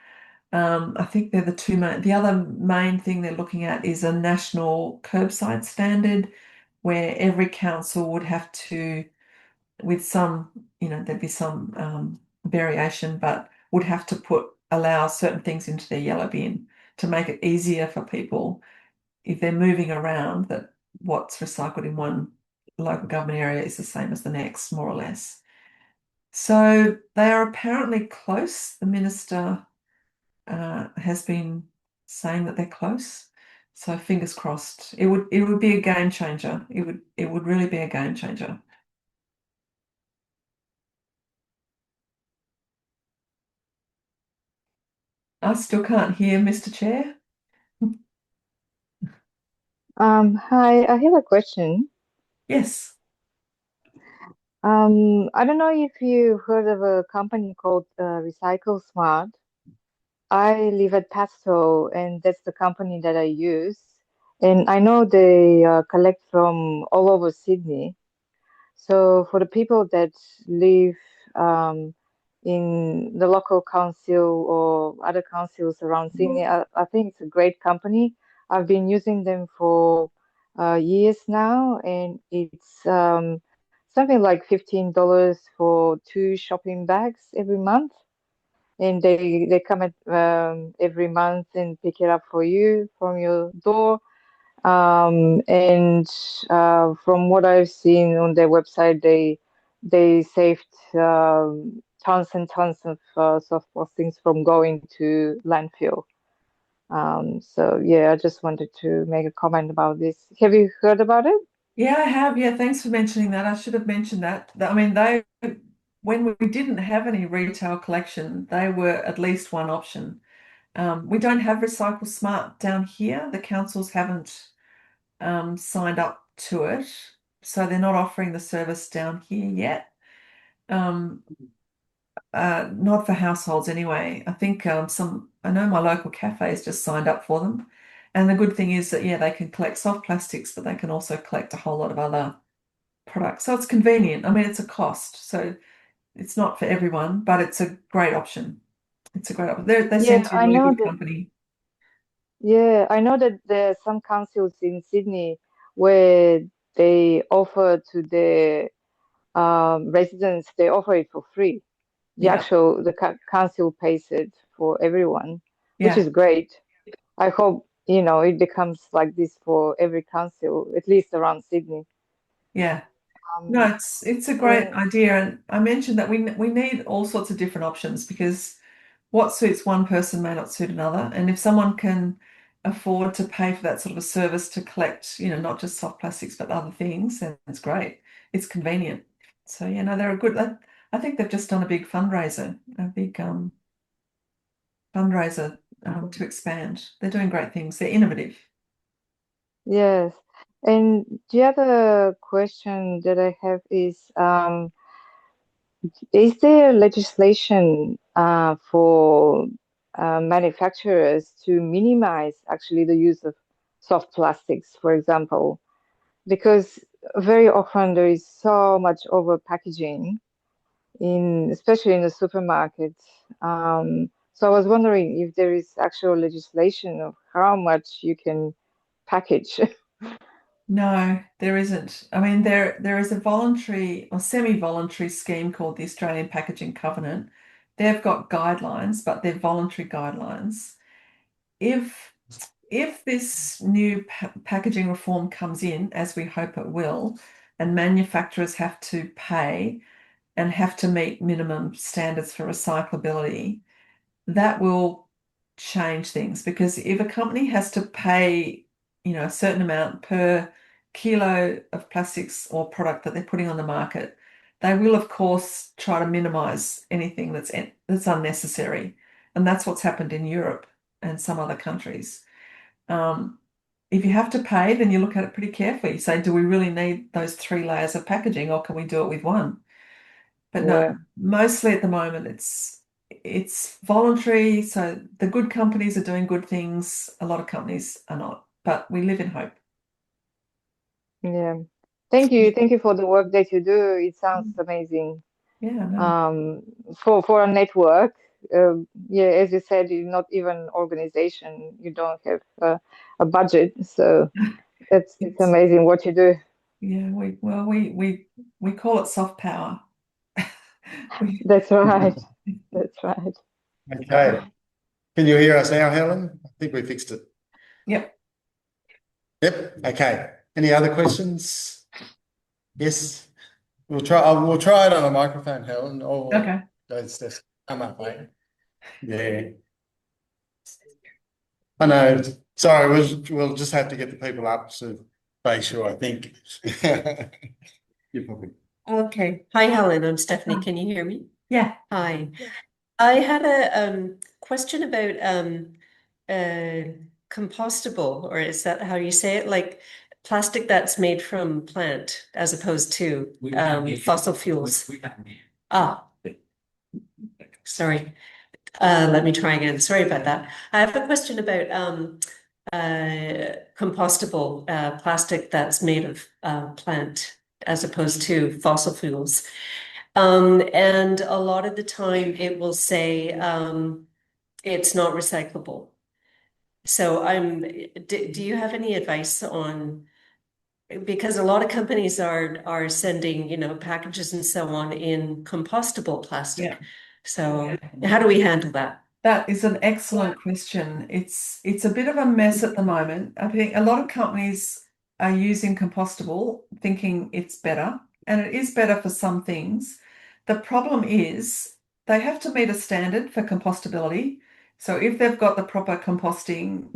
I think they're the two main. The other main thing they're looking at is a national curbside standard where every council would have to with some, there'd be some variation, but would have to allow certain things into their yellow bin to make it easier for people if they're moving around, that what's recycled in one local government area is the same as the next, more or less. So they are apparently close. The minister has been saying that they're close. So fingers crossed. It would be a game changer. It would really be a game changer. I still can't hear, Mr. Chair. Hi, I have a question. Yes. I don't know if you heard of a company called Recycle Smart. I live at Pasto, and that's the company that I use. And I know they collect from all over Sydney. So for the people that live um, in the local council or other councils around Sydney, I think it's a great company. I've been using them for years now, and it's something like $15 for two shopping bags every month. And they come at every month and pick it up for you from your door. And from what I've seen on their website, they saved tons and tons of soft plastings from going to landfill. So yeah, I just wanted to make a comment about this. Have you heard about it? Yeah, I have. Yeah, thanks for mentioning that. I should have mentioned that. I mean, when we didn't have any retail collection, they were at least one option. We don't have Recycle Smart down here. The councils haven't signed up to it, so they're not offering the service down here yet. Um, not for households anyway. I think I know my local cafes just signed up for them. And the good thing is that, yeah, they can collect soft plastics, but they can also collect a whole lot of other products. So it's convenient. I mean, it's a cost. So it's not for everyone, but it's a great option. It's a great option. They seem Yeah, to be a I really know good that. company. Yeah, I know that there are some councils in Sydney where they offer to the residents, they offer it for free. Yeah. The council pays it for everyone, which Yeah. is great. I hope, it becomes like this for every council, at least around Sydney. Yeah. No, Um, it's a great and idea. And I mentioned that we need all sorts of different options because what suits one person may not suit another. And if someone can afford to pay for that sort of a service to collect, not just soft plastics, but other things, then it's great. It's convenient. So, they're a good, I think they've just done a big fundraiser to expand. They're doing great things. They're innovative. yes, and the other question that I have is there legislation for manufacturers to minimize actually the use of soft plastics, for example? Because very often there is so much over packaging especially in the supermarket. So I was wondering if there is actual legislation of how much you can package. No, there isn't. I mean, there is a voluntary or semi-voluntary scheme called the Australian Packaging Covenant. They've got guidelines, but they're voluntary guidelines. If if this new packaging reform comes in, as we hope it will, and manufacturers have to pay and have to meet minimum standards for recyclability, that will change things because if a company has to pay, a certain amount per kilo of plastics or product that they're putting on the market, they will of course try to minimize anything that's unnecessary. And that's what's happened in Europe and some other countries. Um, if you have to pay, then you look at it pretty carefully. You say, do we really need those three layers of packaging or can we do it with one? But no, Yeah, mostly at the moment it's voluntary. So the good companies are doing good things. A lot of companies are not. But we live in hope. yeah. Thank you for the work that you do. It sounds amazing. Yeah, no. Um, for a network, yeah, as you said, you're not even an organization. You don't have a budget, so it's It's amazing what you do. yeah, we We call it soft power. That's right. That's right. Okay. Can you hear us now, Helen? I think we fixed it. Yep. Yep. Okay. Any other questions? Yes. We'll try it on a microphone, Helen. Or Okay. just come up, mate. Yeah. I know. Sorry, we'll just have to get the people up to make sure, I think. You probably. Okay. Hi, Helen. I'm Stephanie. Can you hear me? Yeah. Hi. I had a question about compostable, or is that how you say it? Like plastic that's made from plant as opposed to fossil fuels. Ah, sorry. Let me try again. Sorry about that. I have a question about compostable plastic that's made of plant as opposed to fossil fuels. And a lot of the time it will say it's not recyclable. So do you have any advice on, because a lot of companies are sending, packages and so on in compostable plastic. Yeah. So how do we handle that? That is an excellent question. It's a bit of a mess at the moment. I think a lot of companies are using compostable, thinking it's better, and it is better for some things. The problem is they have to meet a standard for compostability. So if they've got the proper composting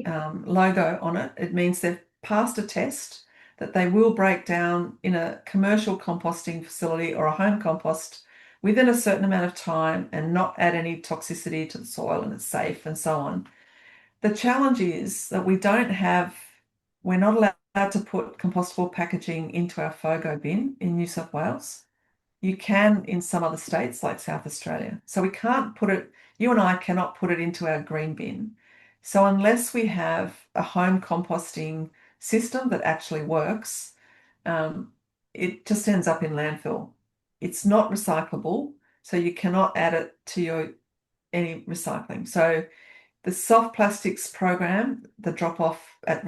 logo on it, it means they've passed a test that they will break down in a commercial composting facility or a home compost within a certain amount of time and not add any toxicity to the soil, and it's safe and so on. The challenge is that we're not allowed to put compostable packaging into our FOGO bin in New South Wales. You can in some other states like South Australia. So we can't put it, you and I cannot put it into our green bin. So unless we have a home composting system that actually works, it just ends up in landfill. It's not recyclable, so you cannot add it to any recycling. So the soft plastics program, the drop off at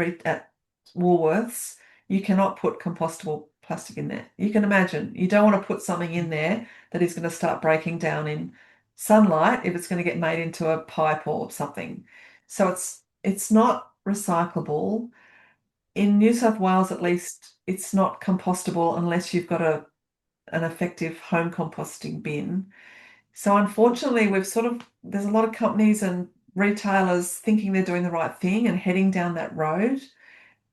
Woolworths, you cannot put compostable plastic in there. You can imagine you don't want to put something in there that is going to start breaking down in sunlight if it's going to get made into a pipe or something. So it's not recyclable. In New South Wales, at least, it's not compostable unless you've got an effective home composting bin. So unfortunately, there's a lot of companies and retailers thinking they're doing the right thing and heading down that road,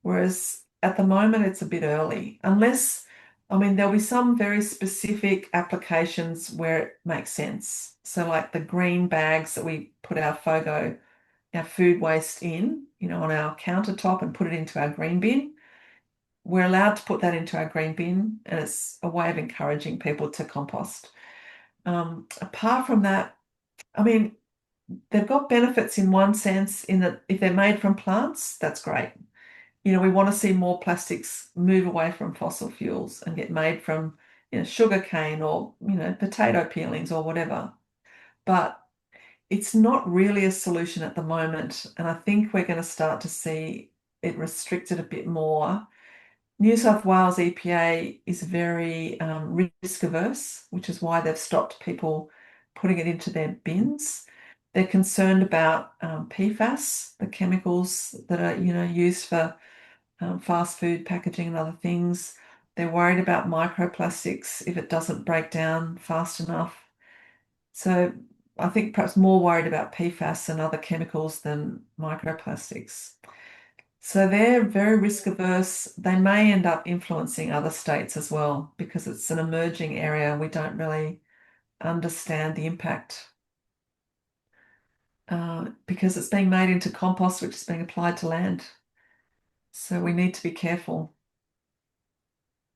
whereas at the moment it's a bit early. There'll be some very specific applications where it makes sense. So like the green bags that we put our FOGO, our food waste in, on our countertop and put it into our green bin. We're allowed to put that into our green bin, and it's a way of encouraging people to compost. Apart from that, they've got benefits in one sense, in that if they're made from plants, that's great. We want to see more plastics move away from fossil fuels and get made from, sugar cane or, potato peelings or whatever. But it's not really a solution at the moment, and I think we're going to start to see it restricted a bit more. New South Wales EPA is very risk averse, which is why they've stopped people putting it into their bins. They're concerned about PFAS, the chemicals that are used for fast food packaging and other things. They're worried about microplastics if it doesn't break down fast enough. So I think perhaps more worried about PFAS and other chemicals than microplastics. So they're very risk averse. They may end up influencing other states as well because it's an emerging area. We don't really understand the impact because it's being made into compost, which is being applied to land. So we need to be careful.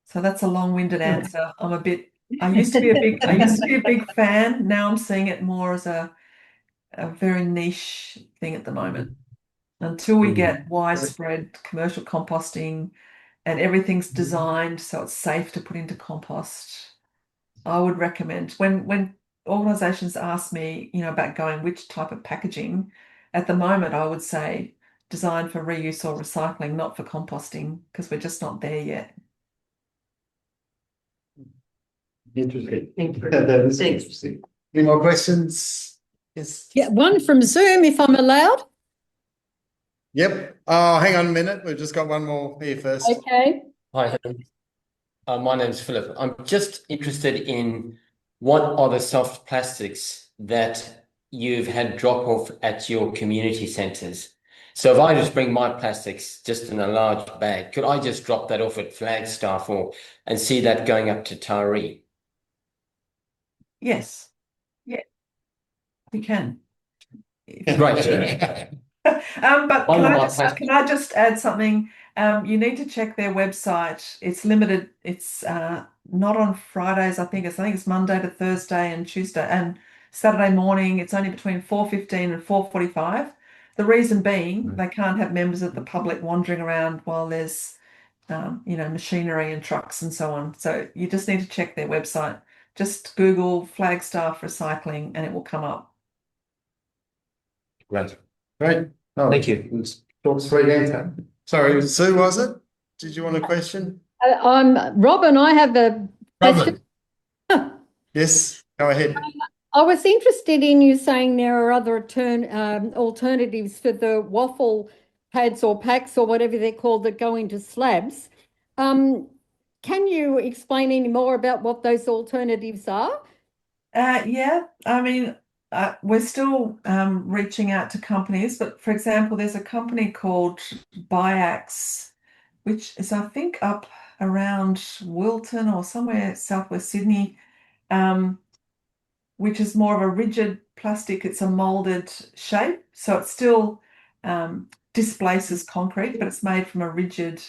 So that's a long-winded answer. I used to be a big fan. Now I'm seeing it more as a very niche thing at the moment. Until we get widespread commercial composting and everything's designed so it's safe to put into compost, I would recommend when organizations ask me, about going which type of packaging, at the moment I would say designed for reuse or recycling, not for composting, because we're just not there yet. Interesting. Thank you. That is Thanks. interesting. Any more questions? Yes. Yeah, one from Zoom, if I'm allowed. Yep. Oh, hang on a minute. We've just got one more here first. Okay. Hi, Helen. My name is Philip. I'm just interested in what are the soft plastics that you've had drop off at your community centres. So if I just bring my plastics just in a large bag, could I just drop that off at Flagstaff and see that going up to Taree? Yes. Yeah, you can. Great. But One can of I my just plastics. can I just add something? You need to check their website. It's limited. It's not on Fridays. I think it's Monday to Thursday and Tuesday and Saturday morning. It's only between 4:15 and 4:45. The reason being they can't have members of the public wandering around while there's machinery and trucks and so on. So you just need to check their website. Just Google Flagstaff Recycling and it will come up. Great. Great. Oh, Thank you. short, sweet answer. Sorry, Sue, was it? Did you want a question? I'm Robin. I have a question. Robin. Yes, go ahead. I was interested in you saying there are other alternatives for the waffle pads or packs or whatever they're called that go into slabs. Can you explain any more about what those alternatives are? Yeah, I mean, we're still reaching out to companies, but for example, there's a company called Biax, which is, I think, up around Wilton or somewhere southwest Sydney, which is more of a rigid plastic. It's a molded shape, so it still displaces concrete, but it's made from a rigid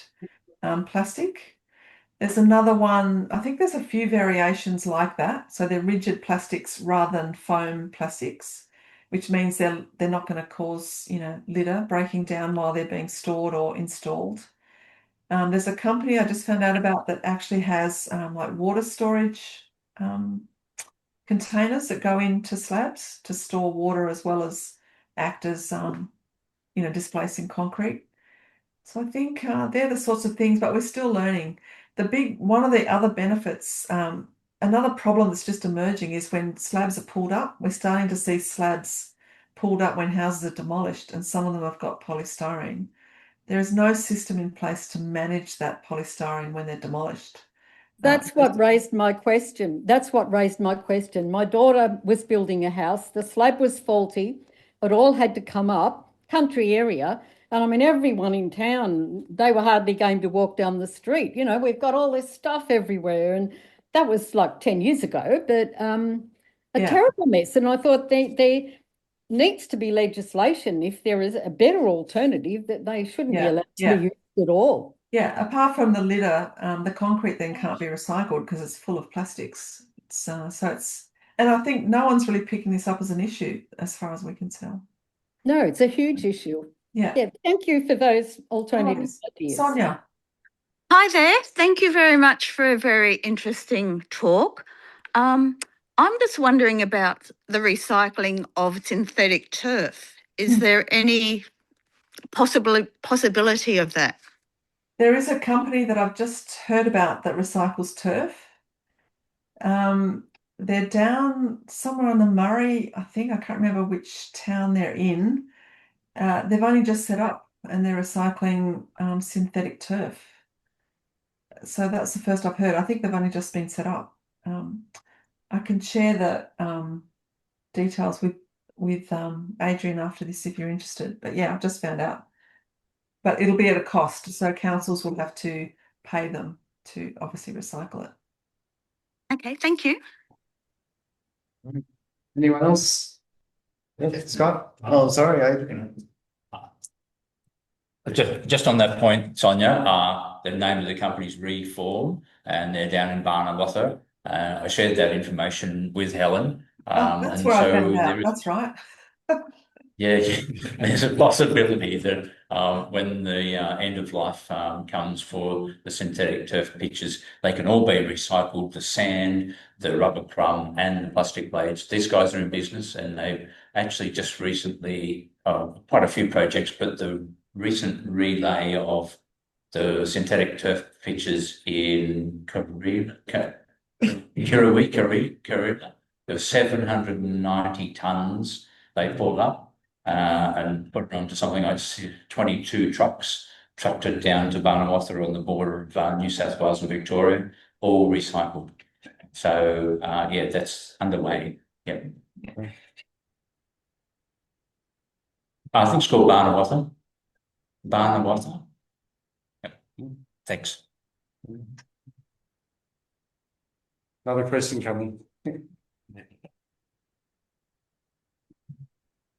plastic. There's another one, I think there's a few variations like that. So they're rigid plastics rather than foam plastics, which means they're not going to cause, litter breaking down while they're being stored or installed. There's a company I just found out about that actually has like water storage containers that go into slabs to store water as well as act as, displacing concrete. So I think they're the sorts of things, but we're still learning. One of the other benefits, another problem that's just emerging is when slabs are pulled up. We're starting to see slabs pulled up when houses are demolished, and some of them have got polystyrene. There is no system in place to manage that polystyrene when they're demolished. That's what raised my question. My daughter was building a house. The slab was faulty. It all had to come up, country area. And I mean, everyone in town, they were hardly going to walk down the street. We've got all this stuff everywhere. And that was like 10 years ago, but terrible mess. And I thought there needs to be legislation if there is a better alternative that they shouldn't be allowed to be used at all. Yeah, apart from the litter, the concrete then can't be recycled because it's full of plastics. And I think no one's really picking this up as an issue as far as we can tell. No, it's a huge issue. Yeah. Thank you for those alternative ideas. Sonia. Hi there. Thank you very much for a very interesting talk. I'm just wondering about the recycling of synthetic turf. Is there any possibility of that? There is a company that I've just heard about that recycles turf. They're down somewhere on the Murray, I think. I can't remember which town they're in. They've only just set up and they're recycling synthetic turf. So that's the first I've heard. I think they've only just been set up. I can share the details with Adrian after this if you're interested. But yeah, I've just found out. But it'll be at a cost, so councils will have to pay them to obviously recycle it. Okay, thank you. Anyone else? Scott? Oh, sorry, Adrian. Just on that point, Sonia, the name of the company is Reform, and they're down in Barnabother. I shared that information with Helen. That's where I found out. That's right. Yeah, there's a possibility that when the end of life comes for the synthetic turf pitches, they can all be recycled, the sand, the rubber crumb and the plastic blades. These guys are in business and they've actually just recently, quite a few projects, but the recent relay of the synthetic turf pitches in Kirrawee, there's 790 tons they pulled up and put it onto something like 22 trucks, trucked it down to Barnawartha on the border of New South Wales and Victoria, all recycled. So yeah, that's underway. Yeah. I think it's called Barnawartha. Barnawartha. Yep. Thanks. Another question coming.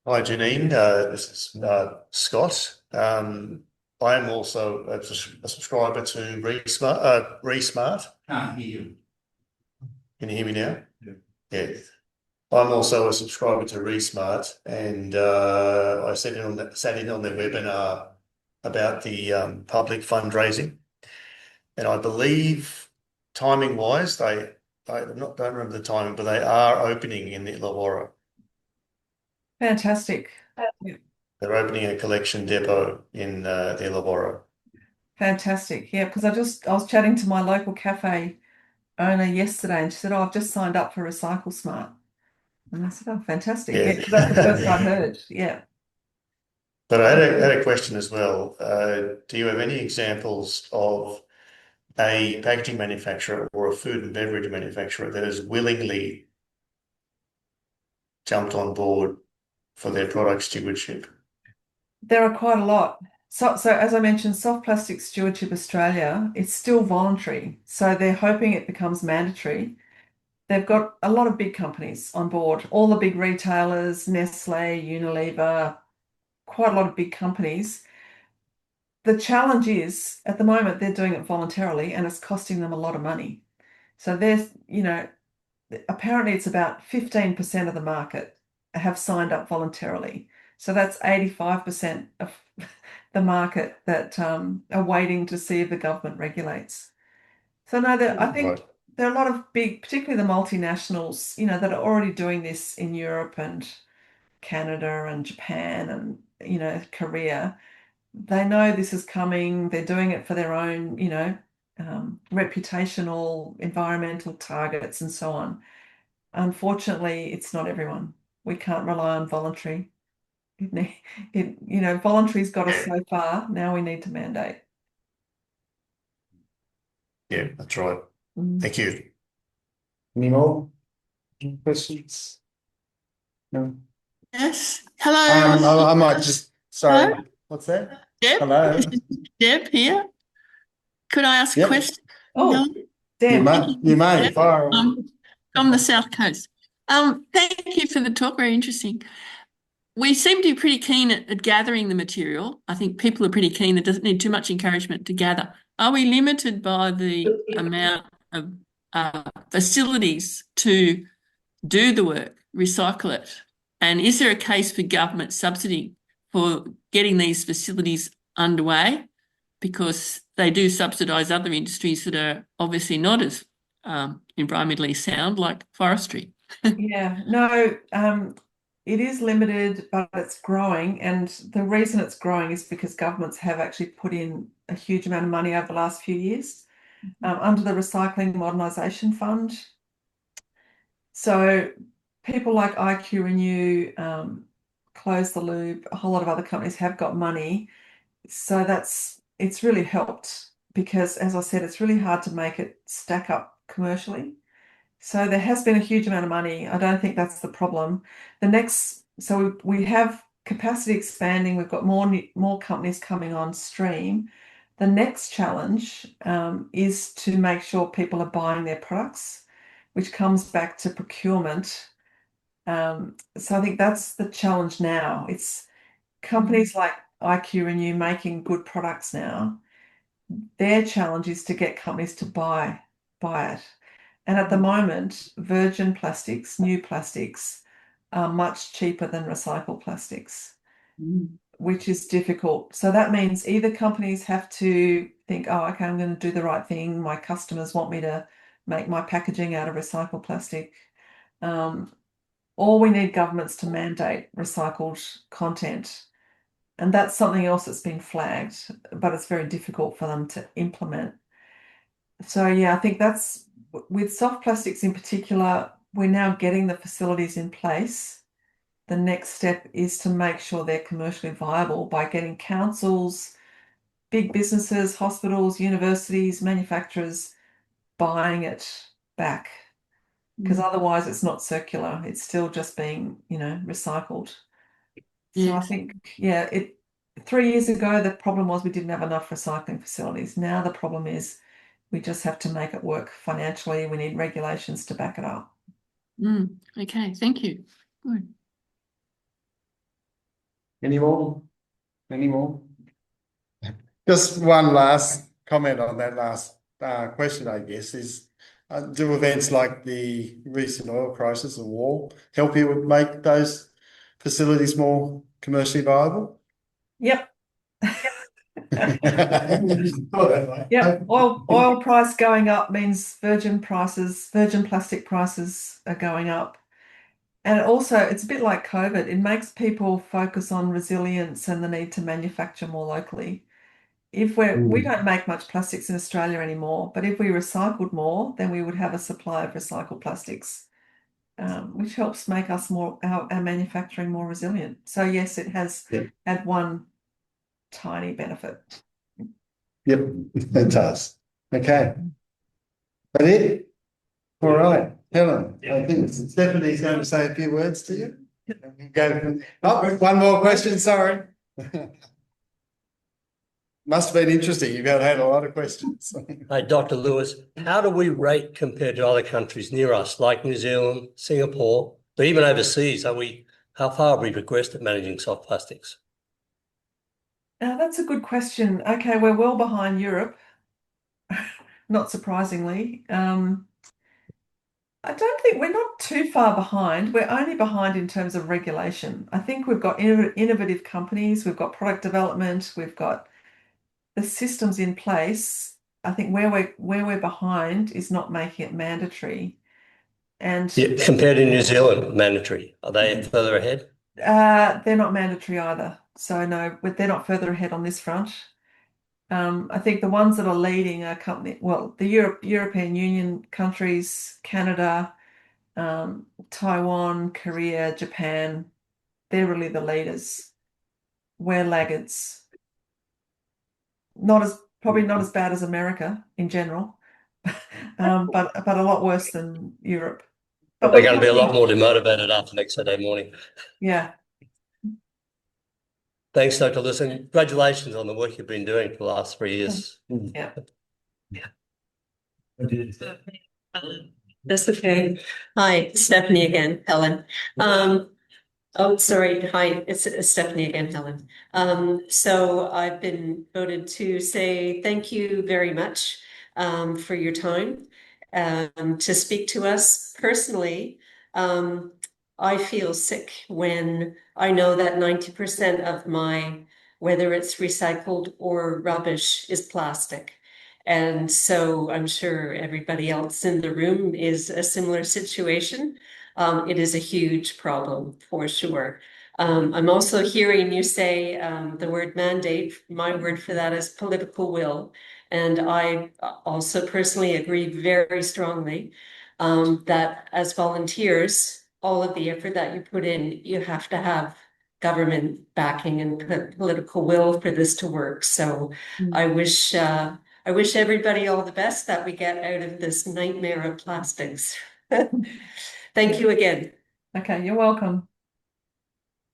Hi, Janine. This is Scott. I am also a subscriber to Resmart. Can't hear you. Can you hear me now? Yeah. I'm also a subscriber to Resmart, and I sat in on their webinar about the public fundraising, and I believe timing-wise, don't remember the timing, but they are opening in the Illawarra. Fantastic. They're opening a collection depot in the Illawarra. Fantastic. Yeah, because I was chatting to my local cafe owner yesterday, and she said, "Oh, I've just signed up for Recycle Smart." And I said, "Oh, fantastic." Yeah. Yeah, 'cause that's the first I'd heard. Yeah. But I had a question as well. Do you have any examples of a packaging manufacturer or a food and beverage manufacturer that has willingly jumped on board for their product stewardship? There are quite a lot. So as I mentioned, Soft Plastic Stewardship Australia, it's still voluntary. So they're hoping it becomes mandatory. They've got a lot of big companies on board, all the big retailers, Nestle, Unilever, quite a lot of big companies. The challenge is, at the moment, they're doing it voluntarily and it's costing them a lot of money. So there's, apparently it's about 15% of the market have signed up voluntarily. So that's 85% of the market that are waiting to see if the government regulates. So no, I think there are a lot of big, particularly the multinationals, that are already doing this in Europe and Canada and Japan and, Korea. They know this is coming. They're doing it for their own, reputational, environmental targets and so on. Unfortunately, it's not everyone. We can't rely on voluntary. Voluntary's got us so far. Now we need to mandate. Yeah, that's right. Mm. Thank you. Any more questions? No. Yes. Hello. I might just, sorry. Hello? What's that? Deb? Hello. This is Deb here. Could I ask a Yep. question? Oh, Helen? Deb. You may. Fire away. From the South Coast. Thank you for the talk. Very interesting. We seem to be pretty keen at gathering the material. I think people are pretty keen. It doesn't need too much encouragement to gather. Are we limited by the amount of facilities to do the work, recycle it? And is there a case for government subsidy for getting these facilities underway? Because they do subsidise other industries that are obviously not as environmentally sound, like forestry. Yeah, no, it is limited, but it's growing. And the reason it's growing is because governments have actually put in a huge amount of money over the last few years under the Recycling Modernisation Fund. So people like IQ Renew, Close the Loop, a whole lot of other companies have got money. So it's really helped because, as I said, it's really hard to make it stack up commercially. So there has been a huge amount of money. I don't think that's the problem. So we have capacity expanding. We've got more companies coming on stream. The next challenge is to make sure people are buying their products, which comes back to procurement. So I think that's the challenge now. It's companies like IQ Renew making good products now. Their challenge is to get companies to buy it. And at the moment, virgin plastics, new plastics, are much cheaper than recycled plastics, which is difficult. So that means either companies have to think, oh, okay, I'm going to do the right thing. My customers want me to make my packaging out of recycled plastic. Or we need governments to mandate recycled content. And that's something else that's been flagged, but it's very difficult for them to implement. So yeah, I think with soft plastics in particular, we're now getting the facilities in place. The next step is to make sure they're commercially viable by getting councils, big businesses, hospitals, universities, manufacturers buying it back. Because otherwise it's not circular. It's still just being, recycled. So I think, 3 years ago, the problem was we didn't have enough recycling facilities. Now the problem is we just have to make it work financially. We need regulations to back it up. Okay, thank you. Good. Any more? Any more? Just one last comment on that last question, I guess, is do events like the recent oil crisis, the war, help you make those facilities more commercially viable? Yep. Yep. Oil price going up means virgin plastic prices are going up. And also, it's a bit like COVID. It makes people focus on resilience and the need to manufacture more locally. If we don't make much plastics in Australia anymore, but if we recycled more, then we would have a supply of recycled plastics, which helps make us our manufacturing more resilient. So yes, it has had one tiny benefit. Yep, it does. Okay. That it? All right, Helen, I think Stephanie's going to say a few words to you. One more question, sorry. Must have been interesting. You've had a lot of questions. Hey, Dr. Lewis, how do we rate compared to other countries near us, like New Zealand, Singapore, but even overseas? How far have we progressed at managing soft plastics? That's a good question. Okay, we're well behind Europe, not surprisingly. I don't think we're not too far behind. We're only behind in terms of regulation. I think we've got innovative companies, we've got product development, we've got the systems in place. I think where we're behind is not making it mandatory. And compared to New Zealand, mandatory. Are they further ahead? They're not mandatory either. So no, they're not further ahead on this front. I think the ones that are leading are the European Union countries, Canada, Taiwan, Korea, Japan. They're really the leaders. We're laggards. Probably not as bad as America in general, but a lot worse than Europe. But they're going to be a lot more demotivated after next Saturday morning. Yeah. Thanks, Dr. Lewis, and congratulations on the work you've been doing for the last 3 years. Yeah. That's okay. Hi, Stephanie again, Helen. Oh, sorry. Hi, it's Stephanie again, Helen. So I've been voted to say thank you very much for your time to speak to us personally. I feel sick when I know that 90% of whether it's recycled or rubbish, is plastic. And so I'm sure everybody else in the room is a similar situation. It is a huge problem for sure. I'm also hearing you say the word mandate. My word for that is political will. And I also personally agree very strongly that as volunteers, all of the effort that you put in, you have to have government backing and political will for this to work. So I wish everybody all the best that we get out of this nightmare of plastics. Thank you again. Okay, you're welcome.